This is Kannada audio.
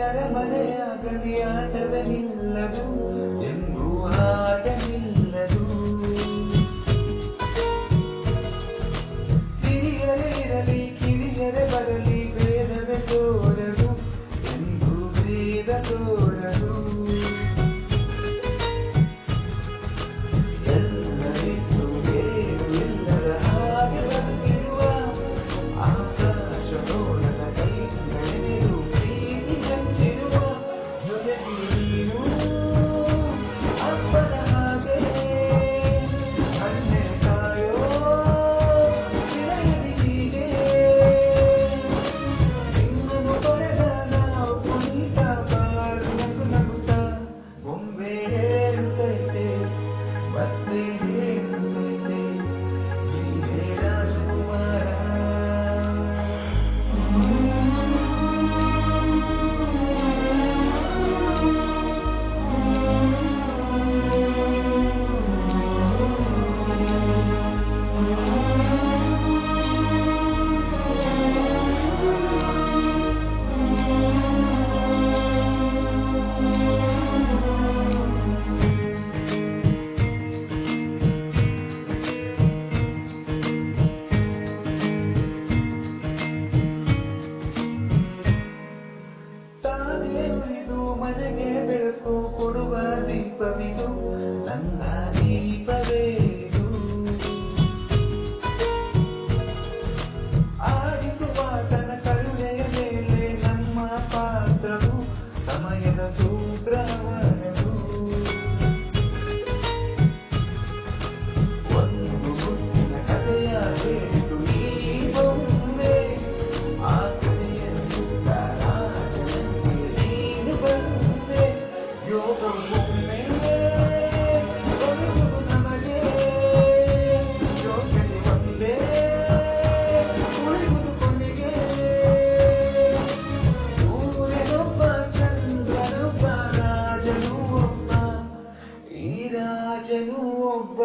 ಅರಮನೆಯಾಗಲಿ ಆಟವೇ ನಿಲ್ಲದು ಎಂದು ಆಟ ನಿಲ್ಲದು ಹಿರಿಯರೇ ಇರಲಿ ಕಿರಿಯರೇ ಬರಲಿ ಭೇದವೇ ತೋರದು ಎಂದು ಭೇದ ತೋರದು ಎಲ್ಲರಿಗೂ ಏನು ಇಲ್ಲದ ಹಾಗೆ ಬರುತ್ತಿರುವ ಆಕಾಶ ನೋಡದ ಕೈಗಳೆನೆದು ಪ್ರೀತಿ ಹಂಚಿರುವ ಜೊತೆಗಿರು ಅಪ್ಪನ ಹಾಗೆ ಅಣ್ಣೆ ಕಾಯೋ ಚಿರಯದಿ ಹೀಗೆ ನಿನ್ನನ್ನು ತೊರೆದ ನಾವು ಕುಣಿತ ಬಾಳು ನಗು ನಗುತ್ತಾ ಬೊಂಬೆ ಹೇಳುತ್ತೈತೆ ಮತ್ತೆ ಹೇಳುತ್ತೈತೆ ಹೀಗೆ ರಾಜಕುಮಾರ ಮನೆಗೆ ಬೆಳಕು ಕೊಡುವ ದೀಪವಿದು ನನ್ನ ದೀಪವೇ ಇದು ಆಡಿಸುವ ತನ್ನ ಕರುಣೆಯ ಮೇಲೆ ನಮ್ಮ ಪಾತ್ರವು ಸಮಯದ ಸೂತ್ರವನದು ಒಂದು ಮುತ್ತಿನ ಕಥೆಯ ಹೇಳಿತು ಈ ಬೊಂಬೆ ಆ ಕಥೆಯನ್ನು ಯೋಗವೊಮ್ಮೆ ಬರುವುದು ನಮಗೆ ಯೋಗ್ಯತೆ ಒಂದೇ ಉಳಿಯುವುದು ಕೊನೆಗೆ ಸೂರ್ಯನೊಬ್ಬ ಚಂದ್ರನೊಬ್ಬ ರಾಜನೂ ಒಬ್ಬ ಈ ರಾಜನೂ ಒಬ್ಬ